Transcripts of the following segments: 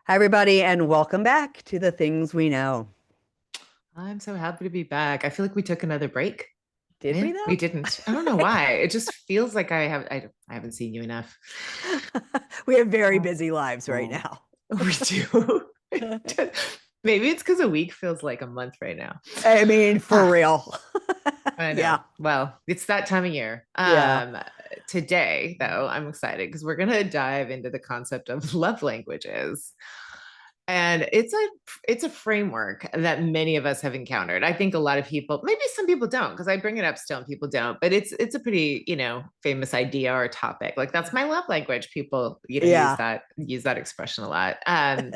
Hi, everybody, and welcome back to the things we know. I'm so happy to be back. I feel like we took another break. Did we We though? didn't. I don't know why. It just feels like I haven't seen you enough. We have very Oh, busy lives right oh, now. we do. Maybe it's because a week feels like a month right now. I mean, for Ah, real. I Yeah, know. Well, it's that time of year. yeah. Today, though, I'm excited because we're gonna dive into the concept of love languages. And it's a framework that many of us have encountered. I think a lot of people, maybe some people don't, because I bring it up still and people don't, but it's a pretty, famous idea or topic. Like that's my love language. People, use Yeah. that expression a lot.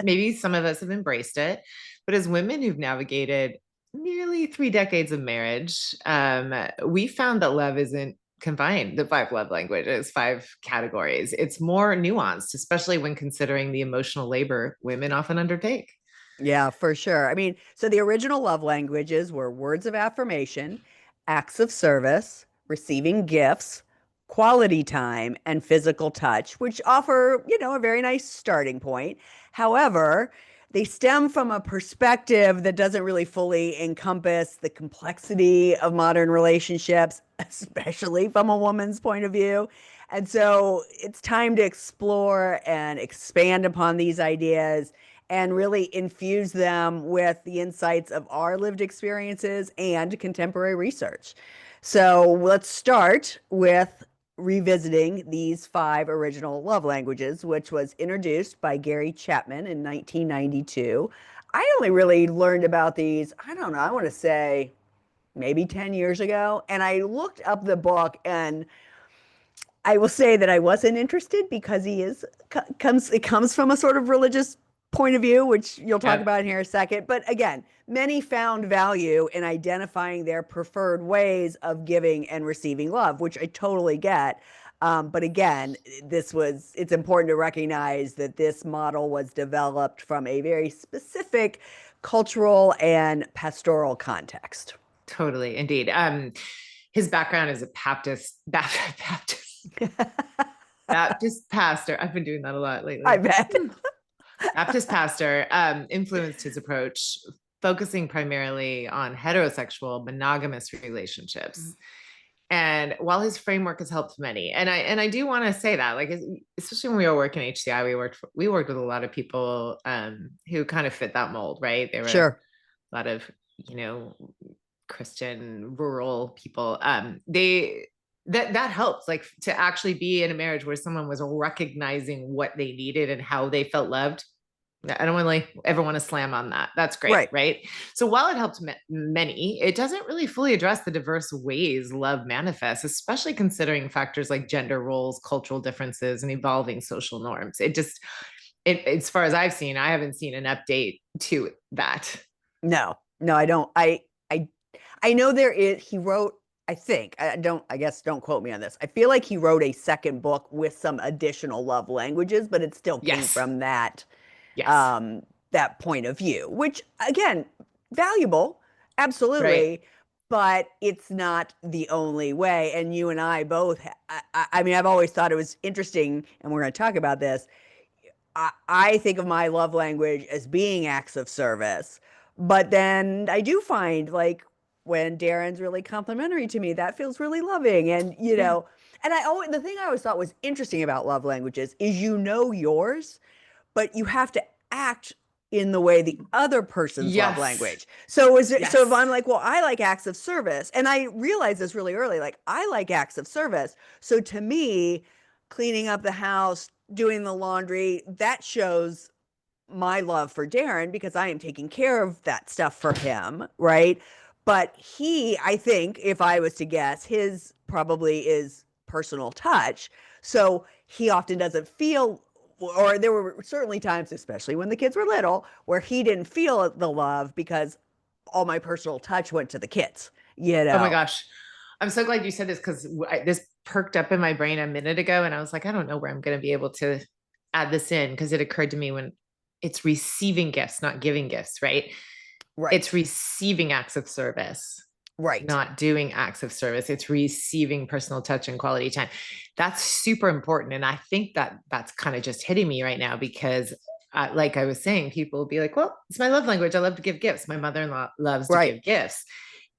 Maybe some of us have embraced it, but as women who've navigated nearly 3 decades of marriage, we found that love isn't combined the five love languages, five categories. It's more nuanced, especially when considering the emotional labor women often undertake. Yeah, for sure. I mean, so the original love languages were words of affirmation, acts of service, receiving gifts, quality time, and physical touch, which offer, a very nice starting point. However, they stem from a perspective that doesn't really fully encompass the complexity of modern relationships, especially from a woman's point of view. And so it's time to explore and expand upon these ideas and really infuse them with the insights of our lived experiences and contemporary research. So let's start with revisiting these five original love languages, which was introduced by Gary Chapman in 1992. I only really learned about these, I don't know, I want to say maybe 10 years ago. And I looked up the book, and I will say that I wasn't interested because it comes from a sort of religious point of view, which you'll talk Yep. about in here in a second. But again, many found value in identifying their preferred ways of giving and receiving love, which I totally get. But again, it's important to recognize that this model was developed from a very specific cultural and pastoral context. Totally, indeed. His background is a Baptist pastor. I've been doing that a lot I lately. bet. Baptist pastor influenced his approach, focusing primarily on heterosexual monogamous relationships. And while his framework has helped many, and I do want to say that, like, especially when we were working at HCI, we worked with a lot of people who kind of fit that mold, right? They were Sure. a lot of you know Christian rural people. That helps, like, to actually be in a marriage where someone was recognizing what they needed and how they felt loved. I don't really ever want to slam on that. That's great, Right. right? So while it helped many, it doesn't really fully address the diverse ways love manifests, especially considering factors like gender roles, cultural differences, and evolving social norms. As far as I've seen, I haven't seen an update to that. No, no, I don't. I, I know there is, he wrote, I think, I guess don't quote me on this. I feel like he wrote a second book with some additional love languages, but it still came Yes. from Yes. um, that point of view, which again, valuable, Right. absolutely, but it's not the only way. And you and I both, I mean, I've always thought it was interesting, and we're going to talk about this. I think of my love language as being acts of service. But then I do find like when Darren's really complimentary to me, that feels really loving. Yeah. And the thing I always thought was interesting about love languages is yours, but you have to act in the way the other person's love Yes. language. So if Yes. I'm like, well, I like acts of service, and I realized this really early, like I like acts of service. So to me, cleaning up the house, doing the laundry, that shows my love for Darren because I am taking care of that stuff for him, right? But I think, if I was to guess, his probably is personal touch. So he often doesn't feel, or there were certainly times, especially when the kids were little, where he didn't feel the love because all my personal touch went to the kids, you Oh my know? gosh. I'm so glad you said this because this perked up in my brain a minute ago. And I was like, I don't know where I'm going to be able to add this in because it occurred to me when it's receiving gifts, not giving gifts, right? It's Right, receiving acts of service, right. not doing acts of service. It's receiving personal touch and quality time. That's super important. And I think that that's kind of just hitting me right now because like I was saying, people will be like, well, it's my love language. I love to give gifts. My mother-in-law loves to Right. give gifts.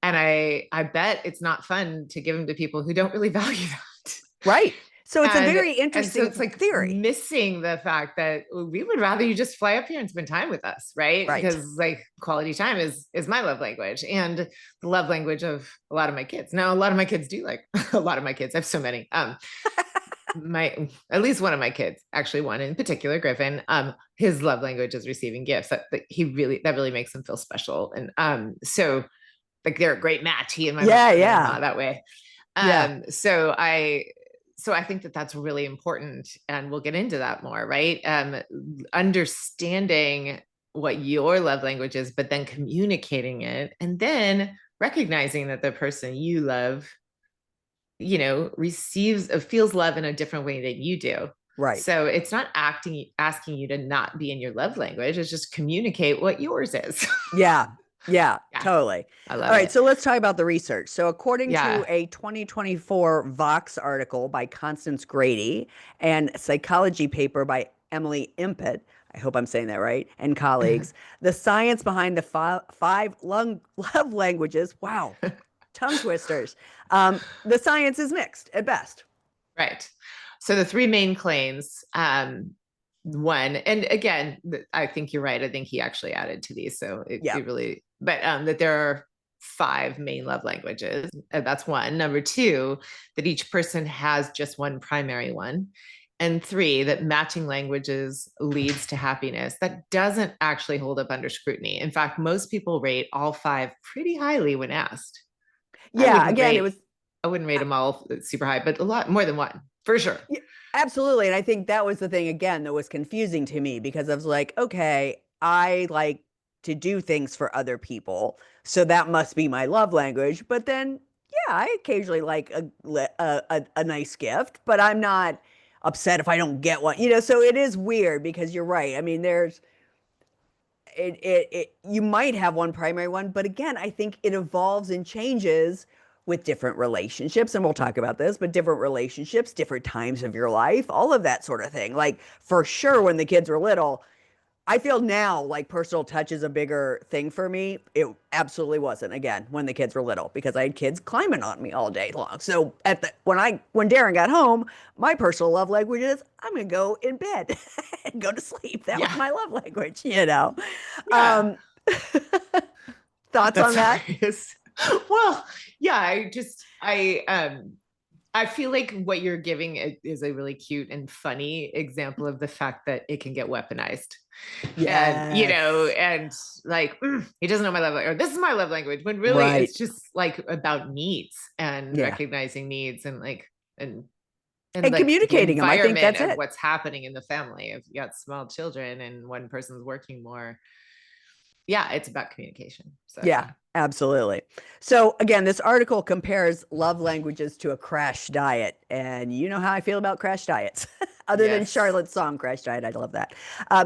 And I bet it's not fun to give them to people who don't really value that. Right. So it's a very And so interesting it's like theory. missing the fact that we would rather you just fly up here and spend time with us, right? Right. Because like quality time is my love language and the love language of a lot of my kids. Now, a lot of my kids do like a lot of my kids. I have so many. My at least one of my kids, actually one in particular, Griffin, his love language is receiving gifts. That really makes him feel special. And so like they're a great match, he and my Yeah, mother-in-law yeah. that way. Yeah. So I think that that's really important, and we'll get into that more, right? Understanding what your love language is, but then communicating it, and then recognizing that the person you love, feels love in a different way than you do. Right. So it's not asking you to not be in your love language. It's just communicate what yours is. Yeah. Yeah, Yeah, totally. I All love right, it. so let's talk about the research. So, according to Yeah. a 2024 Vox article by Constance Grady and psychology paper by Emily Impet, I hope I'm saying that right, and colleagues, the science behind the five love languages, wow, tongue twisters. The science is mixed at best. Right. So the three main claims, one, and again, I think you're right. I think he actually added to these. So Yeah. it really, but that there are five main love languages. That's one. Number two, that each person has just one primary one. And three, that matching languages leads to happiness. That doesn't actually hold up under scrutiny. In fact, most people rate all five pretty highly when asked. I Yeah, wouldn't again, it rate was I wouldn't rate them all super high, but a lot more than one for sure. yeah, absolutely. And I think that was the thing again that was confusing to me because I was like, okay, I like to do things for other people. So that must be my love language. But then, yeah, I occasionally like a nice gift, but I'm not upset if I don't get one. So it is weird because you're right. I mean, there's you might have one primary one, but again, I think it evolves and changes with different relationships, and we'll talk about this, but different relationships, different times of your life, all of that sort of thing. Like for sure when the kids were little, I feel now like personal touch is a bigger thing for me. It absolutely wasn't again when the kids were little because I had kids climbing on me all day long. So when Darren got home, my personal love language is I'm gonna go in bed and go to sleep. That was Yeah. my love language. Yeah. Um, thoughts on That's that? hilarious. Well, yeah, I feel like what you're giving is a really cute and funny example of the fact that it can get weaponized. And Yes. and like he doesn't know my love language, or this is my love language, when really Right. it's just like about needs and Yeah. recognizing needs and And like the communicating them. I think environment that's of it. what's happening in the family. If you got small children and one person's working more, yeah, it's about communication. So Yeah, yeah. absolutely. So again, this article compares love languages to a crash diet. And you know how I feel about crash diets. Other than Yes. Charlotte's song Crash Diet, I love that.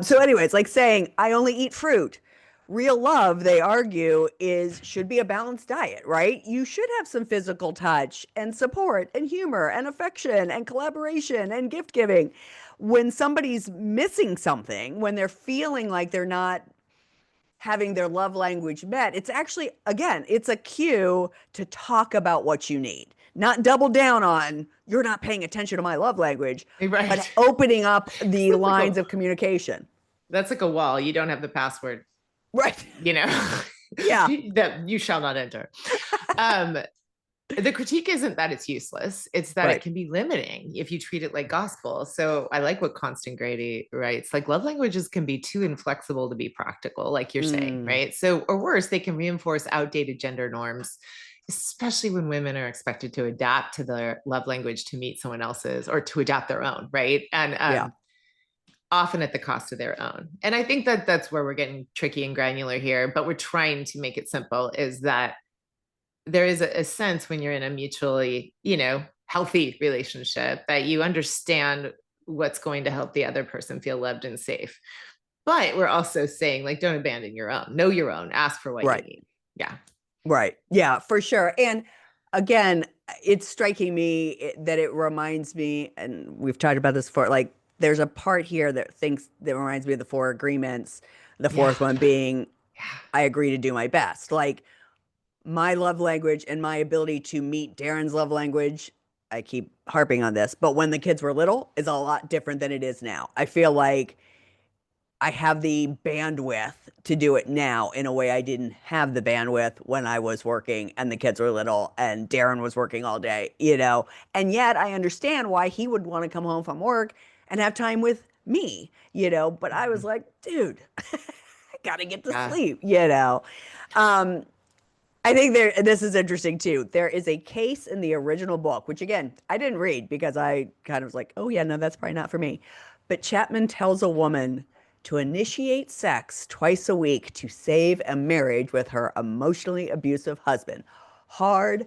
So anyway, it's like saying I only eat fruit. Real love, they argue, should be a balanced diet, right? You should have some physical touch and support and humor and affection and collaboration and gift giving. When somebody's missing something, when they're feeling like they're not having their love language met, it's actually, again, it's a cue to talk about what you need, not double down on you're not paying attention to my love language, but Right. opening up the That's like lines of communication. a wall. You don't have the password, Right. you know, Yeah. that you shall not enter. Um, the critique isn't that it's useless, it's that it Right. can be limiting if you treat it like gospel. So I like what Constant Grady writes, like love languages can be too inflexible to be practical, like you're saying, Mm, right? So, or worse, they can reinforce outdated gender norms, especially when women are expected to adapt to their love language to meet someone else's or to adapt their own, right? And yeah. often at the cost of their own. And I think that that's where we're getting tricky and granular here, but we're trying to make it simple, is that there is a sense when you're in a mutually, healthy relationship that you understand what's going to help the other person feel loved and safe. But we're also saying, like, don't abandon your own, know your own, ask for what you Right. need. Yeah. Right. Yeah, for sure. And again, it's striking me that it reminds me, and we've talked about this before, like there's a part here that reminds me of the four agreements. The Yeah. fourth one being, Yeah. I agree to do my best. Like my love language and my ability to meet Darren's love language, I keep harping on this, but when the kids were little is a lot different than it is now. I feel like I have the bandwidth to do it now in a way I didn't have the bandwidth when I was working and the kids were little and Darren was working all day, you know? And yet I understand why he would want to come home from work and have time with me, you know? But I was Mhm. like, dude, I gotta get to Yeah. sleep, you know? Um, I think this is interesting too. There is a case in the original book, which again, I didn't read because I kind of was like, oh yeah, no, that's probably not for me. But Chapman tells a woman to initiate sex twice a week to save a marriage with her emotionally abusive husband. Hard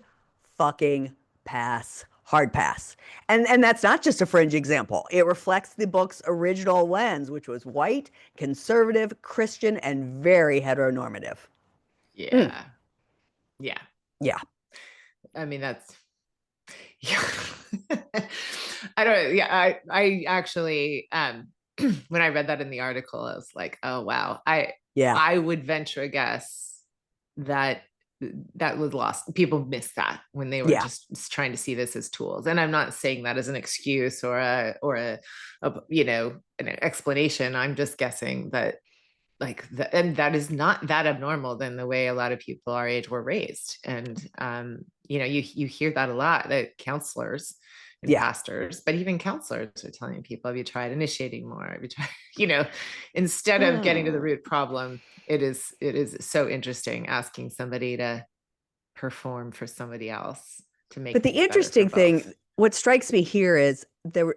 fucking pass. Hard pass. And that's not just a fringe example. It reflects the book's original lens, which was white, conservative, Christian, and very heteronormative. Mm, Yeah. Yeah. yeah. I mean, that's, yeah. I don't, yeah, I actually, when I read that in the article, I was like, oh, wow. Yeah. I would venture a guess that that was lost. People missed that when they were Yeah. just trying to see this as tools. And I'm not saying that as an excuse or a you know, an explanation. I'm just guessing that like and that is not that abnormal than the way a lot of people our age were raised. And you know, you hear that a lot, that counselors and Yeah. pastors, but even counselors are telling people, have you tried initiating more, have you tried, you know, instead of getting to the Hmm. root problem. It is so interesting asking somebody to perform for somebody else to make But the things better for interesting both. thing, what strikes me here is the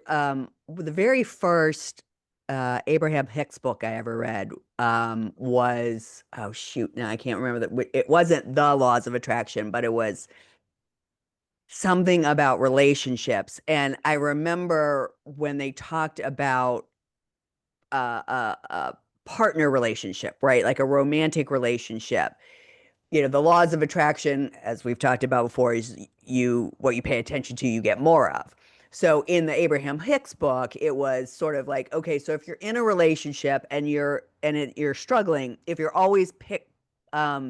very first Abraham Hicks book I ever read was, oh shoot, now I can't remember that. It wasn't The Laws of Attraction, but it was something about relationships. And I remember when they talked about a partner relationship, right? Like a romantic relationship. You know, the laws of attraction, as we've talked about before, is what you pay attention to, you get more of. So in the Abraham Hicks book, it was sort of like, okay, so if you're in a relationship and you're struggling, if you're always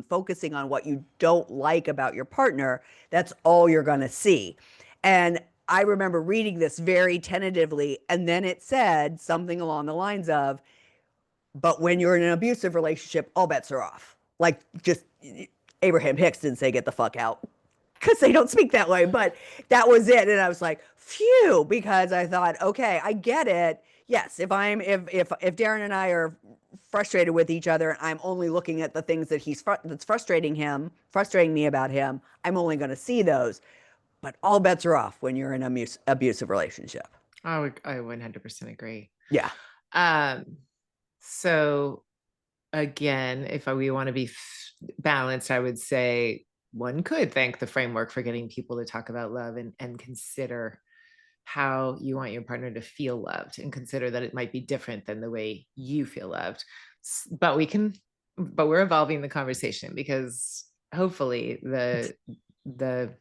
focusing on what you don't like about your partner, that's all you're going to see. And I remember reading this very tentatively, and then it said something along the lines of, but when you're in an abusive relationship, all bets are off. Like, just Abraham Hicks didn't say get the fuck out because they don't speak that way, but that was it. And I was like, phew, because I thought, okay, I get it. Yes, if Darren and I are frustrated with each other and I'm only looking at the things that's frustrating me about him, I'm only going to see those. But all bets are off when you're in an abusive relationship. I 100% agree. Yeah. um so again, if we want to be balanced, I would say one could thank the framework for getting people to talk about love and consider how you want your partner to feel loved, and consider that it might be different than the way you feel loved. But we're evolving the conversation, because hopefully the the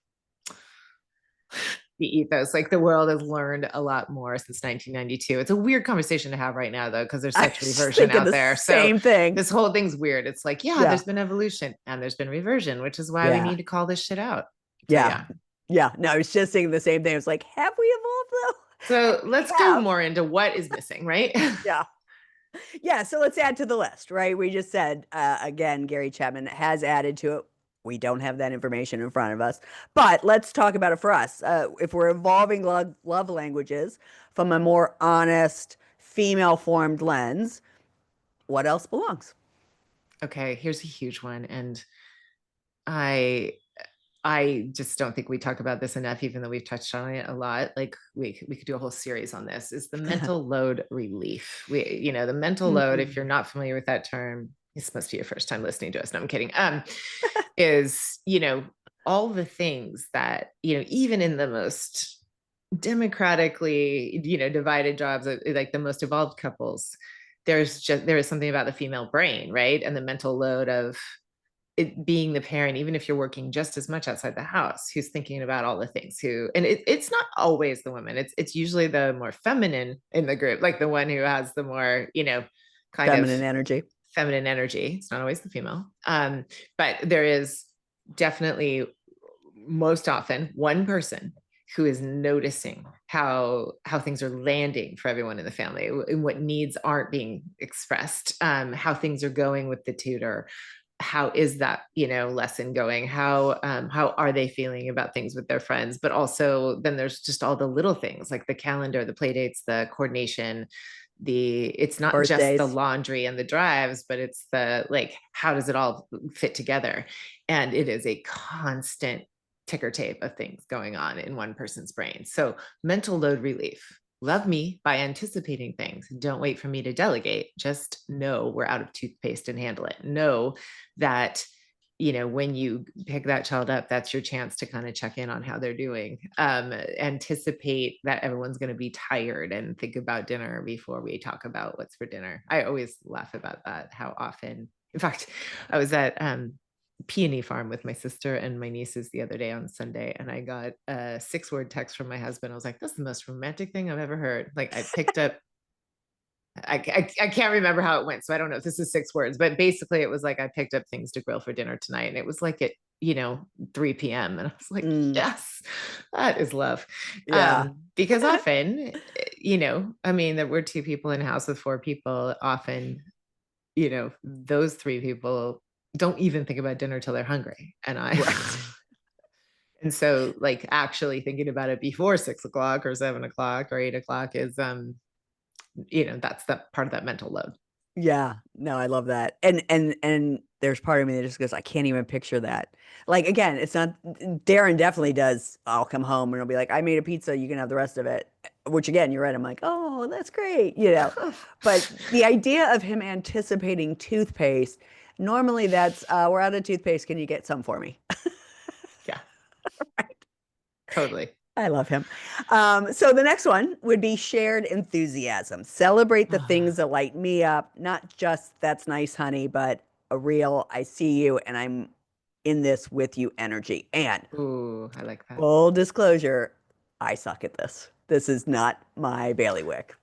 ethos, like the world has learned a lot more since 1992. It's a weird conversation to have right now though, because there's I such was reversion thinking out the there. So same thing. this whole thing's weird. It's like, yeah, Yeah. there's been evolution and there's been reversion, which is why we Yeah. need to call this shit out. So Yeah. yeah. Yeah. No, I was just thinking the same thing. I was like, have we evolved though? And So let's we go have. more into what is missing, right? Yeah. Yeah. So let's add to the list, right? We just said, again, Gary Chapman has added to it. We don't have that information in front of us, but let's talk about it for us. If we're evolving love languages from a more honest, female formed lens, what else belongs? Okay, here's a huge one. And I I just don't think we talk about this enough, even though we've touched on it a lot. Like we could do a whole series on this, is the mental load relief. The mental load, if you're Mm. not familiar with that term, this must be your first time listening to us. No, I'm kidding. Is, all the things that, even in the most democratically, divided jobs, like the most evolved couples, there is something about the female brain, right? And the mental load of it being the parent, even if you're working just as much outside the house, who's thinking about all the things, and it's not always the woman. It's usually the more feminine in the group, like the one who has the more, kind of Feminine energy. feminine energy. It's not always the female. But there is definitely most often one person who is noticing how things are landing for everyone in the family, and what needs aren't being expressed, how things are going with the tutor, how is that lesson going, how are they feeling about things with their friends. But also then there's just all the little things like the calendar, the play dates, the coordination, it's not just the Birthdays. laundry and the drives, but it's the, like, how does it all fit together. And it is a constant ticker tape of things going on in one person's brain. So mental load relief. Love me by anticipating things. Don't wait for me to delegate. Just know we're out of toothpaste and handle it. Know that, when you pick that child up, that's your chance to kind of check in on how they're doing. Anticipate that everyone's going to be tired and think about dinner before we talk about what's for dinner. I always laugh about that, how often, in fact, I was at peony farm with my sister and my nieces the other day on Sunday, and I got a 6-word text from my husband. I was like, that's the most romantic thing I've ever heard. Like, I picked up, I can't remember how it went, so I don't know if this is 6 words, but basically it was like, I picked up things to grill for dinner tonight, and it was like at 3 p.m. and I was like, yes, that is love. Yeah. Because often, I mean, there were 2 people in a house with 4 people. Often, those 3 people don't even think about dinner till they're hungry. And Right. and so, like, actually thinking about it before 6 o'clock or 7 o'clock or 8 o'clock is, that's that part of that mental load. Yeah. No, I love that. And there's part of me that just goes, I can't even picture that. Like, again, it's not Darren definitely does. I'll come home and he'll be like, I made a pizza, you can have the rest of it. Which again, you're right. I'm like, oh, that's great. But the idea of him anticipating toothpaste, normally that's we're out of toothpaste. Can you get some for me? Yeah, Right. totally. I love him. So the next one would be shared enthusiasm. Celebrate the things that light me up, not just that's nice, honey, but a real I see you and I'm in this with you energy. And Ooh, I like that. full disclosure, I suck at this. This is not my bailiwick.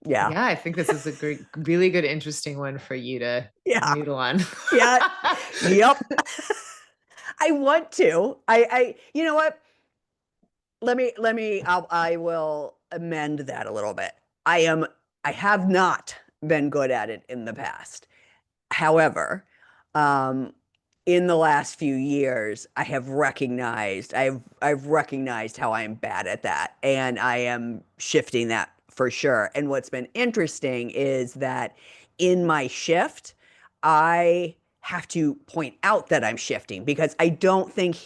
Yeah. Yeah, I think this is a great, really good, interesting one for you to Yeah. noodle on. Yeah. Yep. I want to. You know what? I will amend that a little bit. I have not been good at it in the past. However, um, in the last few years, I've recognized how I am bad at that, and I am shifting that for sure. And what's been interesting is that in my shift, I have to point out that I'm shifting because I don't think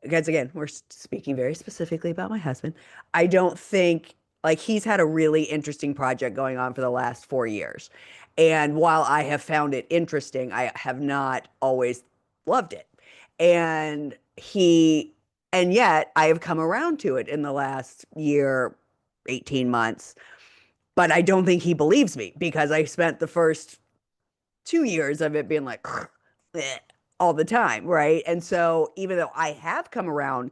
because again, we're speaking very specifically about my husband. I don't think like he's had a really interesting project going on for the last 4 years. And while I have found it interesting, I have not always loved it. And and yet I have come around to it in the last year, 18 months. But I don't think he believes me because I spent the first 2 years of it being like all the time. Right. And so even though I have come around,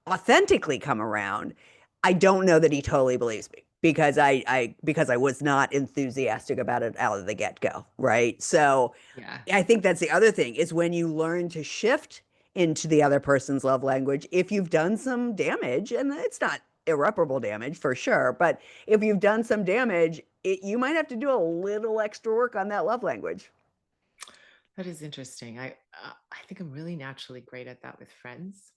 authentically come around, I don't know that he totally believes me because I was not enthusiastic about it out of the get-go, right? So Yeah. I think that's the other thing is when you learn to shift into the other person's love language, if you've done some damage, and it's not irreparable damage for sure, but if you've done some damage, you might have to do a little extra work on that love language. That is interesting. I think I'm really naturally great at that with friends,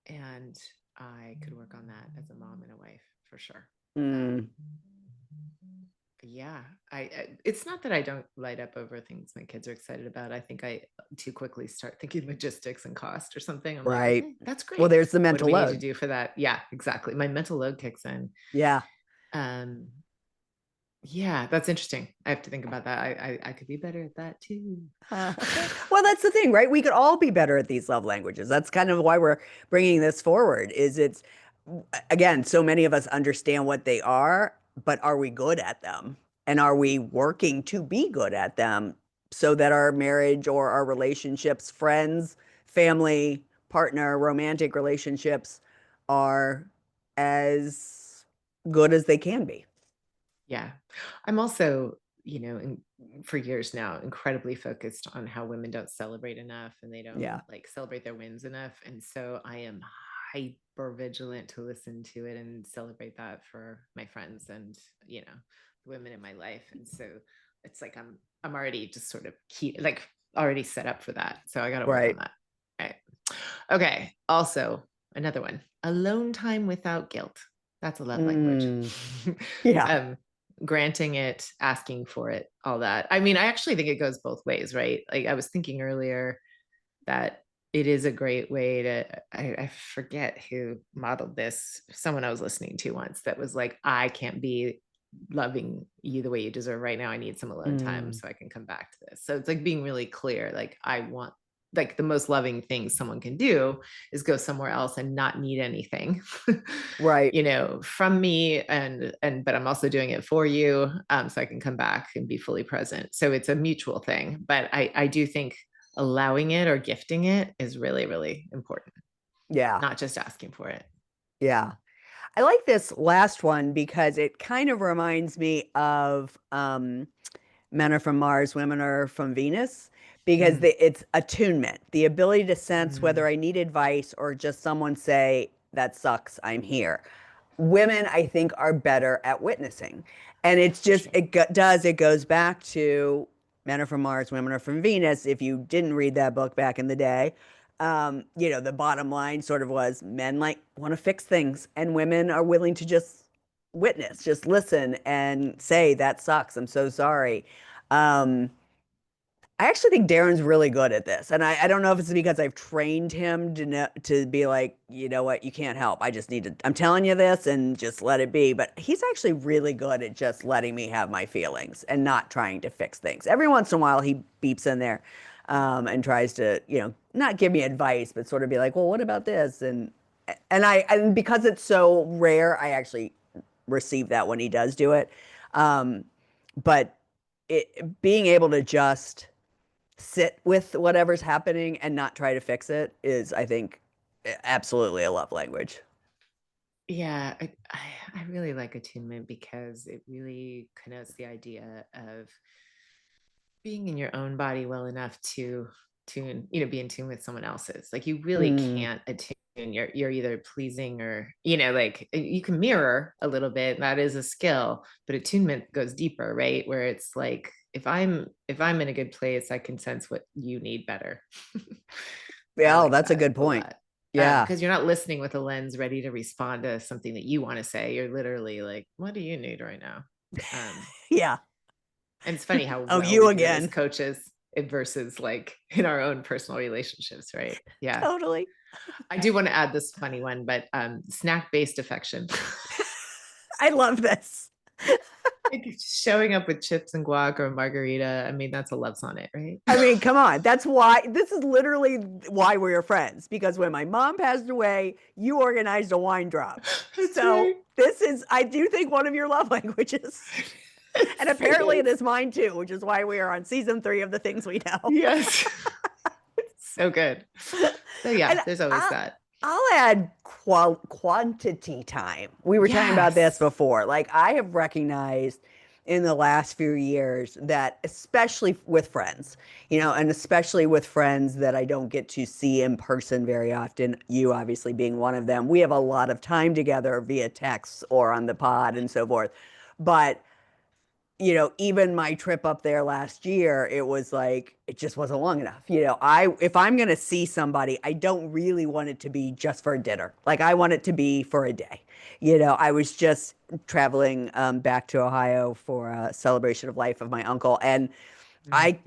and I could work on that as a mom and a wife for sure. Mm, Um, yeah, it's not that I don't light up over things my kids are excited about. I think I too quickly start thinking logistics and cost or something. I'm like, right. okay, that's Well, great. there's the What do mental we need to load. do for that? Yeah, exactly. My mental load kicks in. Yeah. Um, yeah, that's interesting. I have to think about that. I could be better at that too. Well, that's the thing, right? We could all be better at these love languages. That's kind of why we're bringing this forward. Is it's again, so many of us understand what they are, but are we good at them? And are we working to be good at them? so that our marriage or our relationships, friends, family, partner, romantic relationships are as good as they can be. Yeah. I'm also, for years now, incredibly focused on how women don't celebrate enough and they don't Yeah. like celebrate their wins enough. And so I am hyper vigilant to listen to it and celebrate that for my friends and, the women in my life. And so it's like I'm already just sort of already set up for that. So I got to work on Right. that. Right. Okay. Also, another one, alone time without guilt. That's a love language. Mm, yeah. Granting it, asking for it, all that. I mean, I actually think it goes both ways, right? Like I was thinking earlier that it is a great way to, I forget who modeled this, someone I was listening to once that was like, I can't be loving you the way you deserve right now. I need some alone time Mm, so I can come back to this. So it's like being really clear, like I want, like the most loving thing someone can do is go somewhere else and not need anything right. from me, and but I'm also doing it for you, so I can come back and be fully present. So it's a mutual thing, but I do think allowing it or gifting it is really, really important, Yeah. not just asking for it. Yeah. I like this last one because it kind of reminds me of Men Are From Mars, Women Are From Venus, because Mm, it's attunement, the ability to sense whether mm, I need advice or just someone say, that sucks, I'm here. Women, I think, are better at witnessing. And it's for just, sure. it goes back to Men Are From Mars, Women Are From Venus. If you didn't read that book back in the day, the bottom line sort of was men like want to fix things, and women are willing to just witness, just listen and say, that sucks, I'm so sorry. Um, I actually think Darren's really good at this. And I don't know if it's because I've trained him to know, to be like, you know what, you can't help. I just need to, I'm telling you this and just let it be. But he's actually really good at just letting me have my feelings and not trying to fix things. Every once in a while, he beeps in there and tries to, not give me advice, but sort of be like, well, what about this? And because it's so rare, I actually receive that when he does do it. Um, but being able to just sit with whatever's happening and not try to fix it is, I think, absolutely a love language. Yeah, I really like attunement because it really connotes the idea of being in your own body well enough to be in tune with someone else's. Like you really Mm, can't attune. You're either pleasing or, like you can mirror a little bit. That is a skill, but attunement goes deeper, right? Where it's like if I'm in a good place, I can sense what you need better. I yeah, oh, like that's a that good a point. lot. Yeah. Because you're not listening with a lens ready to respond to something that you want to say. You're literally like, what do you need right now? Um, Yeah. and it's funny how Oh, well you we do it as again. coaches versus like in our own personal relationships, right? Yeah. Totally. I do want to add this funny one, but snack-based affection. I love this. Like showing up with chips and guac or a margarita. I mean, that's a love sonnet, right? I mean, come on. That's why this is literally why we're friends. Because when my mom passed away, you organized a wine drop. That's So right. this is, I do think, one of your love languages. And It apparently it is. is mine too, which is why we are on season 3 of The Things We Know. Yes. So good. So yeah, And there's always I'll, that. I'll add quantity time. We were talking about this Yes. before. Like, I have recognized in the last few years that, especially with friends, and especially with friends that I don't get to see in person very often, you obviously being one of them, we have a lot of time together via text or on the pod and so forth. But even my trip up there last year, it was like it just wasn't long enough. If I'm gonna see somebody, I don't really want it to be just for dinner. Like I want it to be for a day. I was just traveling back to Ohio for a celebration of life of my uncle, and Mm. I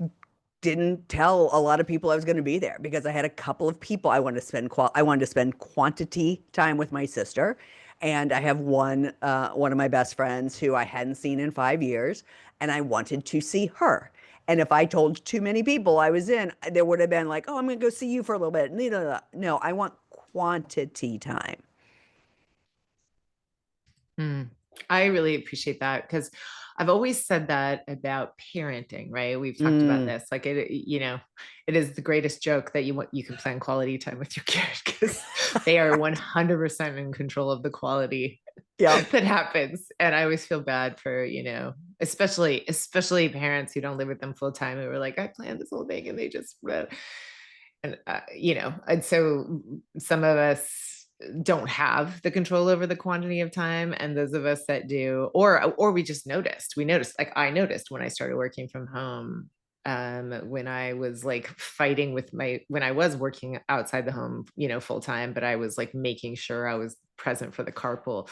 didn't tell a lot of people I was going to be there because I had a couple of people I wanted to spend quantity time with my sister, and I have one of my best friends who I hadn't seen in 5 years, and I wanted to see her. And if I told too many people I was in, there would have been like, oh, I'm going to go see you for a little bit. No, no, I want quantity time. Mm. I really appreciate that because I've always said that about parenting, right? We've talked about Mm. this. Like it is the greatest joke that you can plan quality time with your kid because they are 100% in control of the quality Yep. that happens. And I always feel bad for, especially parents who don't live with them full time who were like, I planned this whole thing and they just and and so some of us don't have the control over the quantity of time, and those of us that do, or we noticed, like I noticed when I started working from home, when I was like fighting with when I was working outside the home, full time, but I was like making sure I was present for the carpool,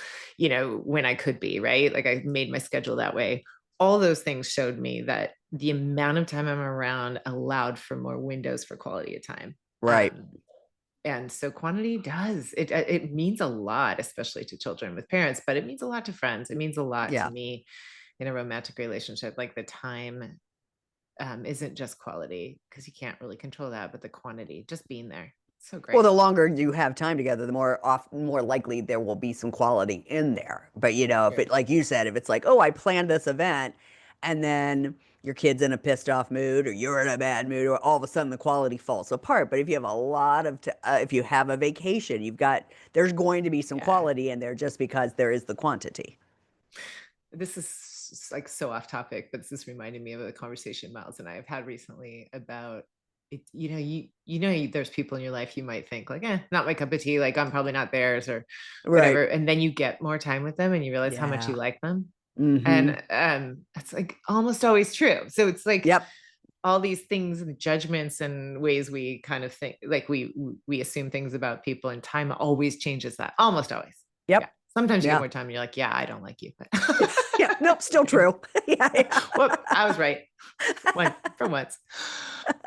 when I could be, right? Like I made my schedule that way. All those things showed me that the amount of time I'm around allowed for more windows for quality of time. Right. And so quantity it means a lot, especially to children with parents, but it means a lot to friends. It means a lot to Yeah. me in a romantic relationship. Like the time isn't just quality because you can't really control that, but the quantity, just being there. So Well, great. the longer you have time together, the more likely there will be some quality in there. But if True. it, like you said, if it's like, oh, I planned this event, and then your kid's in a pissed off mood, or you're in a bad mood, or all of a sudden the quality falls apart. But if you have a lot of, if you have a vacation, there's going to be some Yeah. quality in there just because there is the quantity. This is like so off topic, but this is reminding me of a conversation Miles and I have had recently about it. There's people in your life you might think like, not my cup of tea, like I'm probably not theirs or Right. whatever. And then you get more time with them and you realize how much you Yeah. like them. Mm-hmm. And it's like almost always true. So it's like Yep. all these things and judgments and ways we kind of think, like we assume things about people, and time always changes that, almost always. Yeah. Yep. Sometimes you get Yeah. more time and you're like, yeah, I don't like you, but Yeah. Nope. Still true. Yeah. Yeah. whoop, I was right. For once.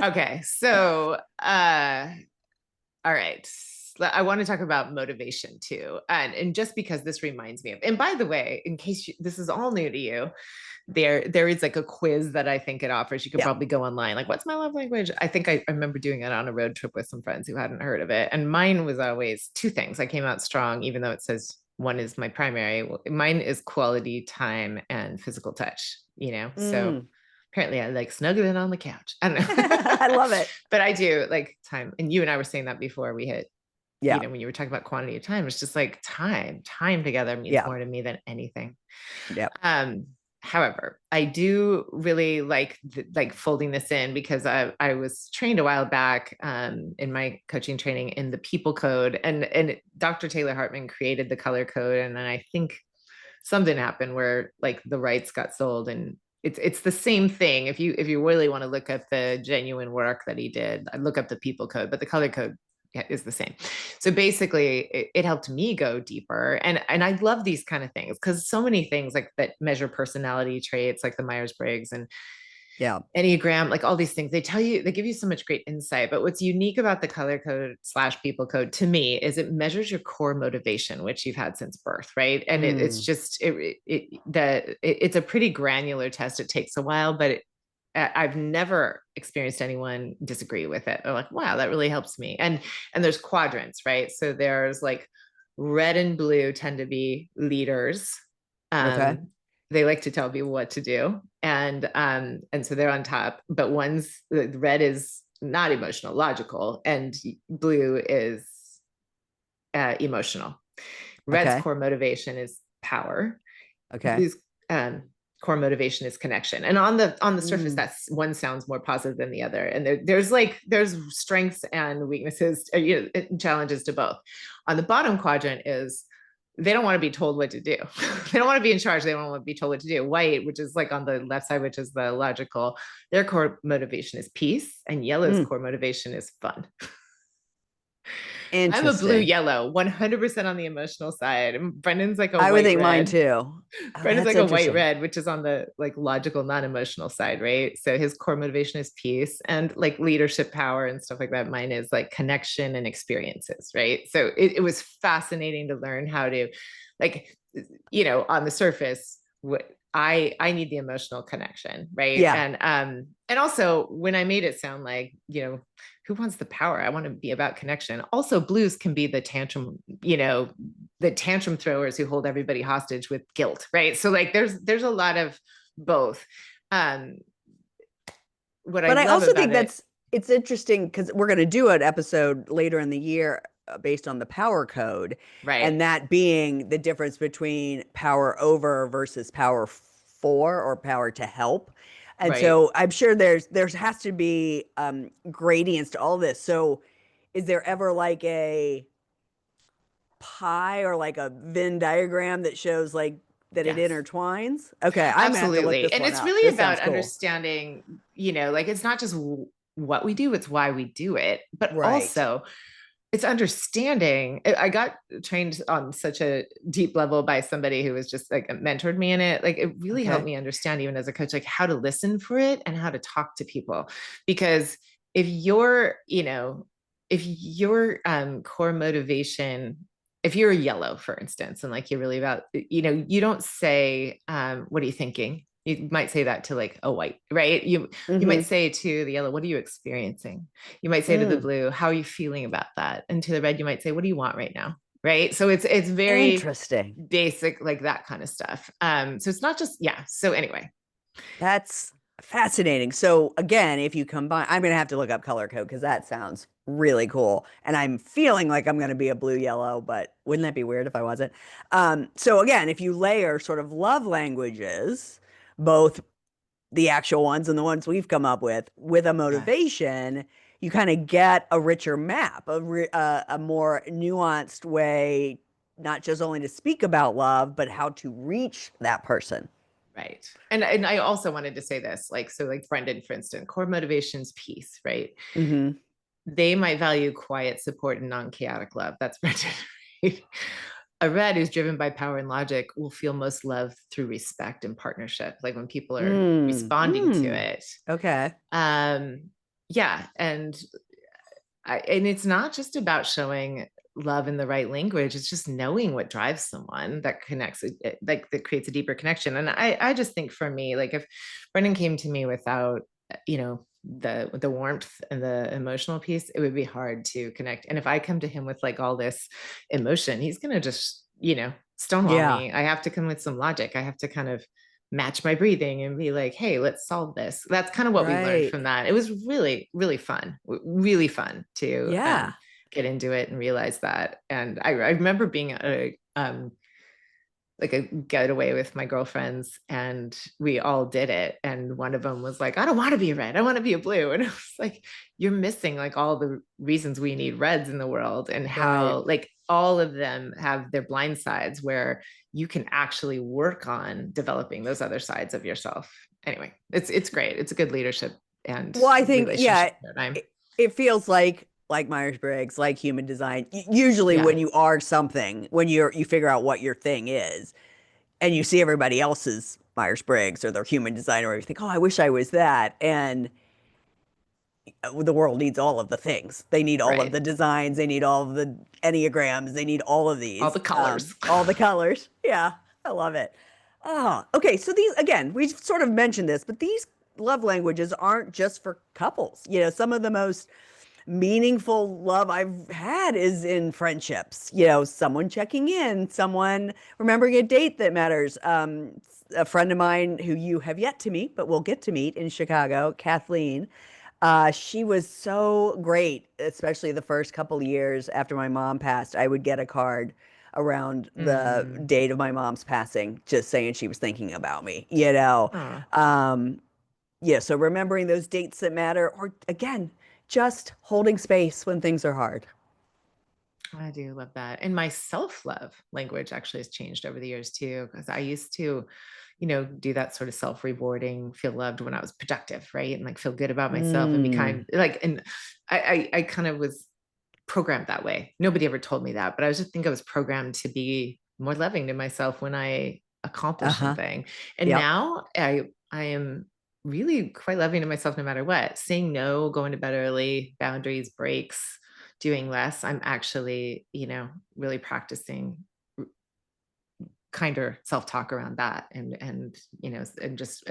Okay. So all right. I want to talk about motivation too. And just because this reminds me of, and by the way, in case this is all new to you, there is like a quiz that I think it offers. You could Yeah. probably go online, like, what's my love language? I think I remember doing it on a road trip with some friends who hadn't heard of it. And mine was always two things. I came out strong, even though it says one is my primary. Mine is quality time and physical touch, So Mm. apparently I like snuggling on the couch. I don't know. I love it. But I do like time. And you and I were saying that before we hit, Yeah. when you were talking about quantity of time, it's just like time together means Yeah. more to me than anything. Yep. However, I do really like folding this in because I was trained a while back in my coaching training in the people code, and Dr. Taylor Hartman created the color code, and then I think something happened where like the rights got sold, and it's the same thing. If you really want to look at the genuine work that he did, I look up the people code, but the color code is the same. So basically it helped me go deeper. And I love these kind of things because so many things like that measure personality traits, like the Myers-Briggs and Yeah. Enneagram, like all these things, they give you so much great insight. But what's unique about the color code / people code to me is it measures your core motivation, which you've had since birth, right? And it's Mm. just it's a pretty granular test. It takes a while, but I've never experienced anyone disagree with it. They're like, wow, that really helps me. And there's quadrants, right? So there's like red and blue tend to be leaders. Okay. They like to tell people what to do. And so they're on top, but red is not emotional, logical, and blue is emotional. Red's Okay. core motivation is power. Okay. Blue's core motivation is connection. And on the surface, Mm. that's one sounds more positive than the other. And there's strengths and weaknesses, challenges to both. On the bottom quadrant is they don't want to be told what to do. They don't want to be in charge. They don't want to be told what to do. White, which is like on the left side, which is the logical, their core motivation is peace, and yellow's Mm. core motivation is fun. I'm a blue Interesting. yellow, 100% on the emotional side. And Brendan's like a I would white think mine red. too. Oh, Brendan's that's like a white interesting. red, which is on the like logical, non-emotional side, right? So his core motivation is peace and like leadership power and stuff like that. Mine is like connection and experiences, right? So it was fascinating to learn how to, like, on the surface, what I need the emotional connection, right? Yeah. And also when I made it sound like, who wants the power? I want to be about connection. Also, blues can be the tantrum, the tantrum throwers who hold everybody hostage with guilt, right? So like there's a lot of both. Um, what I But I love also about think it, it's interesting because we're going to do an episode later in the year based on the power code, right, and that being the difference between power over versus power for or power to help. And right. so I'm sure there has to be gradients to all this. So is there ever like a pie or like a Venn diagram that shows like that it Yes. intertwines? Okay, I'm gonna have to look Absolutely. this And one it's up. really This sounds about cool. understanding, like it's not just what we do, it's why we do it, but Right. also it's understanding. I got trained on such a deep level by somebody who was just like mentored me in it. Like it really helped Okay. me understand, even as a coach, like how to listen for it and how to talk to people. Because if you're, if your core motivation, if you're a yellow, for instance, and like you're really about, you don't say, what are you thinking? You might say that to like a white, right? You might Mm-hmm. say to the yellow, what are you experiencing? You might say to the Mm. blue, how are you feeling about that? And to the red, you might say, what do you want right now? Right. So it's very Interesting. basic, like that kind of stuff. So it's not just, yeah. So anyway, That's fascinating. So again, if you combine, I'm gonna have to look up color code because that sounds really cool. And I'm feeling like I'm gonna be a blue yellow, but wouldn't that be weird if I wasn't? So again, if you layer sort of love languages, both the actual ones and the ones we've come up with a yes, motivation, you kind of get a richer map, a more nuanced way, not just only to speak about love, but how to reach that person. right. And I also wanted to say this, like, so like Brendan, for instance, core motivations, peace, right? Hmm. They might value quiet support and non-chaotic love. That's Brendan. Right? A red who's driven by power and logic will feel most love through respect and partnership, like when people are Mm. responding to Mm. it. Okay. um yeah, and it's not just about showing love in the right language, it's just knowing what drives someone that connects, like that creates a deeper connection. And I just think for me, like if Brendan came to me without, the warmth and the emotional piece, it would be hard to connect. And if I come to him with like all this emotion, he's going to just, stonewall Yeah. me. I have to come with some logic. I have to kind of match my breathing and be like, hey, let's solve this. That's kind of what we learned Right. from that. It was really, really fun, really fun to Yeah. get into it and realize that. And I remember being at like a getaway with my girlfriends, and we all did it. And one of them was like, I don't want to be a red, I want to be a blue. And I was like, you're missing like all the reasons we need reds in the world, and Right. how like all of them have their blind sides where you can actually work on developing those other sides of yourself. Anyway, it's great. It's a good leadership and Well, I think, relationship yeah, paradigm. it feels like Myers-Briggs, like human design. Usually Yeah, when you are something, when you figure out what your thing is and you see everybody else's Myers-Briggs or their human design, or you think, oh, I wish I was that. And the world needs all of the things. They need all of right. the designs. They need all of the enneagrams. They need all of All these, the colors. all the colors. Yeah, I love it. Oh, okay. So these again, we've sort of mentioned this, but these love languages aren't just for couples. Some of the most meaningful love I've had is in friendships. Someone checking in, someone remembering a date that matters. A friend of mine who you have yet to meet, but will get to meet in Chicago, Kathleen. She was so great, especially the first couple of years after my mom passed. I would get a card around the Mm. date of my mom's passing, just saying she was thinking about me. Oh, Um, yeah, so remembering those dates that matter, or again, just holding space when things are hard. I do love that. And my self-love language actually has changed over the years too, because I used to, do that sort of self-rewarding, feel loved when I was productive, right? And like feel good about myself and be Mm, kind. Like, and I kind of was programmed that way. Nobody ever told me that, but I was just think I was programmed to be more loving to myself when I accomplish uh-huh. something. And Yep. now I am really quite loving to myself no matter what. Saying no, going to bed early, boundaries, breaks, doing less. I'm actually, really practicing kinder self-talk around that, and just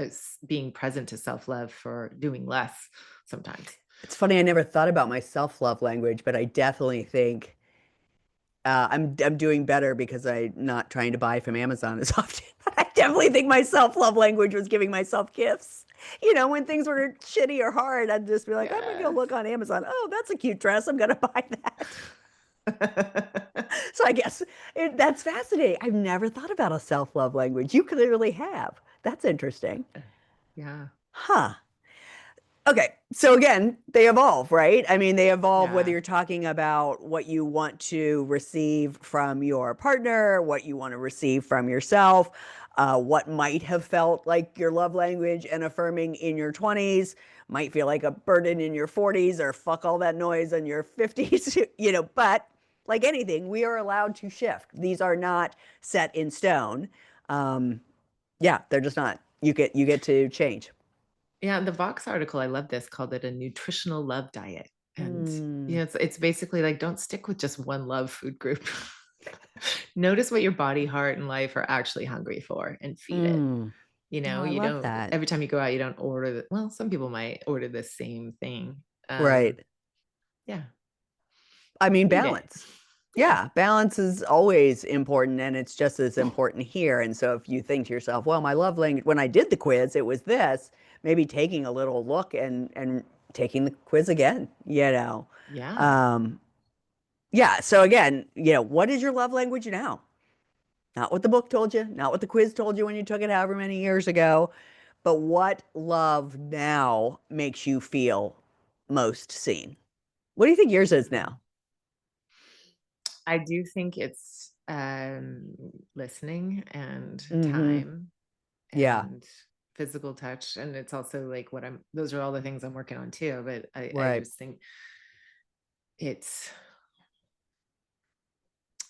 being present to self-love for doing less sometimes. It's funny, I never thought about my self-love language, but I definitely think I'm doing better because I'm not trying to buy from Amazon as often. But definitely think my self-love language was giving myself gifts. When things were shitty or hard, I'd just be like, I'm gonna go Yeah. look on Amazon. Oh, that's a cute dress. I'm gonna buy that. So I guess that's fascinating. I've never thought about a self-love language. You clearly have. That's interesting. Yeah. Huh. Okay. So again, they evolve, right? I mean, they evolve whether Yeah. you're talking about what you want to receive from your partner, what you want to receive from yourself, what might have felt like your love language and affirming in your 20s might feel like a burden in your 40s or fuck all that noise in your 50s, but like anything, we are allowed to shift. These are not set in stone. Um, yeah, they're just not. You get to change. Yeah, the Vox article, I love this, called it a nutritional love diet. And Mm, it's basically like, don't stick with just one love food group. Notice what your body, heart, and life are actually hungry for and feed it. mm. Oh, I You love don't, that. every time you go out, you don't order well, some people might order the same thing. Right. Yeah, I mean, feed it. balance. Yeah. Yeah, balance is always important, and it's just as important here. And so if you think to yourself, well, my love language, when I did the quiz, it was this, maybe taking a little look and taking the quiz again. Yeah. Um, yeah, so again, what is your love language now? Not what the book told you, not what the quiz told you when you took it however many years ago, but what love now makes you feel most seen. What do you think yours is Mhm. now? I do think it's listening and Mm-hmm. time Yeah, and physical touch. And it's also like those are all the things I'm working on too. But I right. just think it's,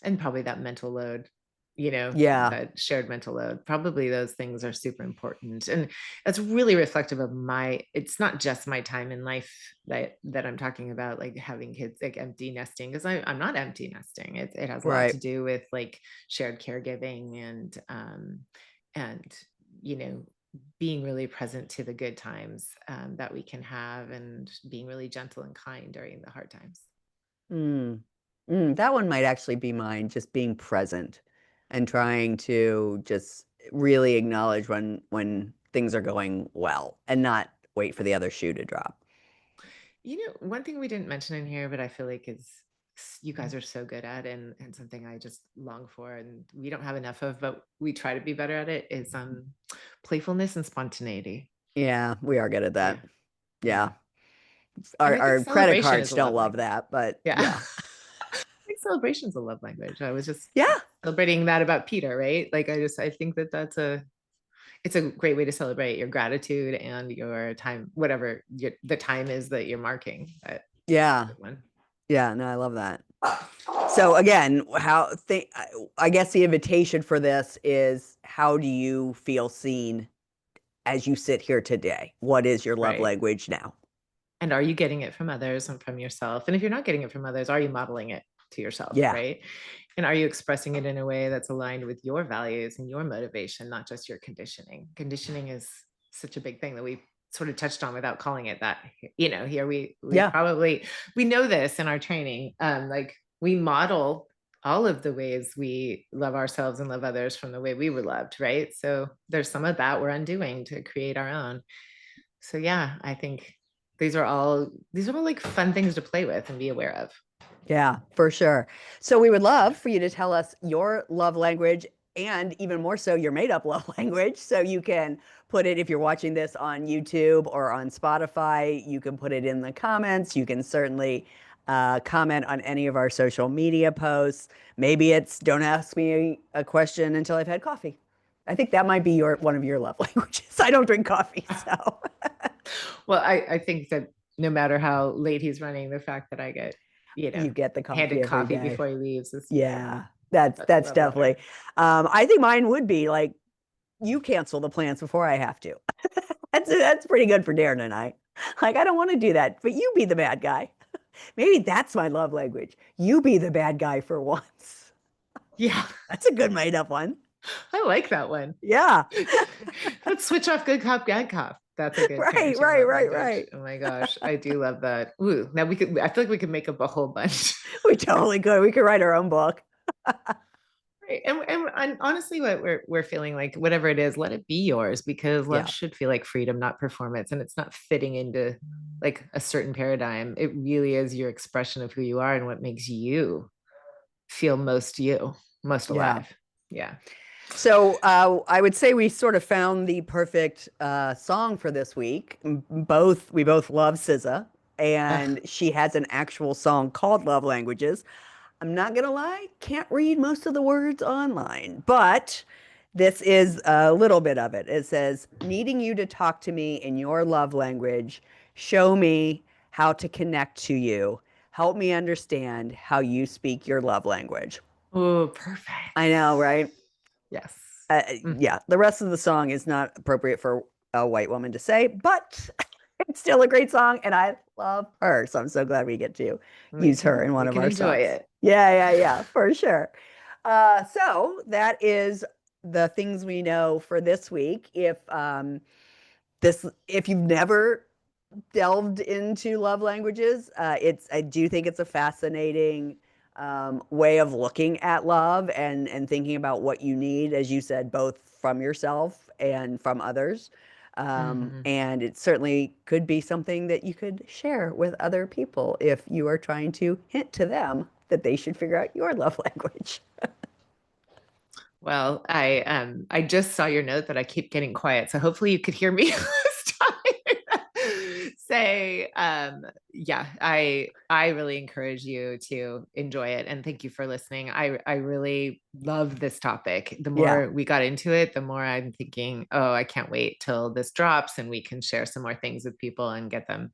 and probably that mental load, Yeah, that shared mental load, probably those things are super important. And that's really reflective of it's not just my time in life that I'm talking about, like having kids, like empty nesting, because I'm not empty nesting. It has a lot right. to do with like shared caregiving and you know being really present to the good times that we can have, and being really gentle and kind during the hard times. Mm. That one might actually be mine, just being present and trying to just really acknowledge when things are going well and not wait for the other shoe to drop. One thing we didn't mention in here, but I feel like is you guys are so good at, and something I just long for, and we don't have enough of, but we try to be better at it, is playfulness and spontaneity. Yeah, we are good at Yeah. that. Yeah. Yeah. And Our, I think our credit celebration is cards a don't love love language. that, but Yeah. yeah. I think celebration is a love language. I was just Yeah. celebrating that about Peter, right? Like I think that it's a great way to celebrate your gratitude and your time, whatever the time is that you're marking. That's a Yeah. good one. Yeah, no, I love that. So again, I guess the invitation for this is how do you feel seen as you sit here today? What is your love Right. language now? And are you getting it from others and from yourself? And if you're not getting it from others, are you modeling it to yourself? Yeah. Right. And are you expressing it in a way that's aligned with your values and your motivation, not just your conditioning? Conditioning is such a big thing that we sort of touched on without calling it that. Here we Yeah. probably, we know this in our training. Like we model all of the ways we love ourselves and love others from the way we were loved, right? So there's some of that we're undoing to create our own. So yeah, I think these are all like fun things to play with and be aware of. Yeah, for sure. So we would love for you to tell us your love language and even more so your made up love language. So you can put it if you're watching this on YouTube or on Spotify, you can put it in the comments. You can certainly comment on any of our social media posts. Maybe it's don't ask me a question until I've had coffee. I think that might be one of your love languages. I don't drink coffee, so Well, I think that no matter how late he's running, the fact that I get, you get the coffee handed every coffee day. before he leaves is Yeah, that's that's that's love definitely. letter. I think mine would be like you cancel the plans before I have to. That's pretty good for Darren and I. Like I don't want to do that, but you be the bad guy. Maybe that's my love language. You be the bad guy for once. Yeah, That's a good made up one. I like that one. Yeah. Let's switch off good cop, bad cop. That's a good Right, parenting right, love right, language. right. Oh my gosh, I do love that. Ooh, now I feel like we could make up a whole bunch. We totally could. We could write our own book. And honestly, what we're feeling like, whatever it is, let it be yours, because love Yeah. should feel like freedom, not performance. And it's not fitting into like a certain paradigm. It really is your expression of who you are and what makes you feel most you, most Yeah. alive. Yeah. So I would say we sort of found the perfect song for this week. We both love SZA, Ugh. and she has an actual song called Love Languages. I'm not gonna lie, can't read most of the words online, but this is a little bit of it. It says, needing you to talk to me in your love language, show me how to connect to you, help me understand how you speak your love language. Oh, I perfect. know, right? Yes. Mm. Yeah, the rest of the song is not appropriate for a white woman to say, but it's still a great song, and I love her. So I'm so glad we get to use her in one We of can our enjoy songs. it. Yeah, for sure. So that is the things we know for this week. If you've never delved into love languages. I do think it's a fascinating way of looking at love and thinking about what you need, as you said, both from yourself and from others. Mhm. And it certainly could be something that you could share with other people if you are trying to hint to them that they should figure out your love language. Well, I just saw your note that I keep getting quiet, so hopefully you could hear me this time. Say, yeah, I really encourage you to enjoy it, and thank you for listening. I really love this topic. The Yeah. more we got into it, the more I'm thinking, oh, I can't wait till this drops and we can share some more things with people and get them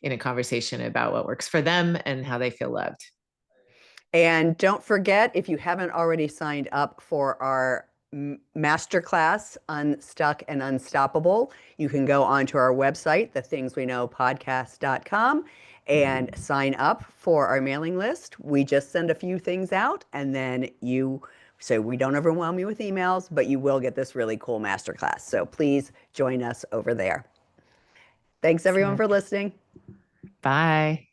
in a conversation about what works for them and how they feel loved. And don't forget, if you haven't already signed up for our masterclass, Unstuck and Unstoppable, you can go onto our website, thethingsweknowpodcast.com, and sign up for our mailing list. We just send a few things out, and then so we don't overwhelm you with emails, but you will get this really cool masterclass. So please join us over there. Thanks everyone Excellent. for listening. Bye.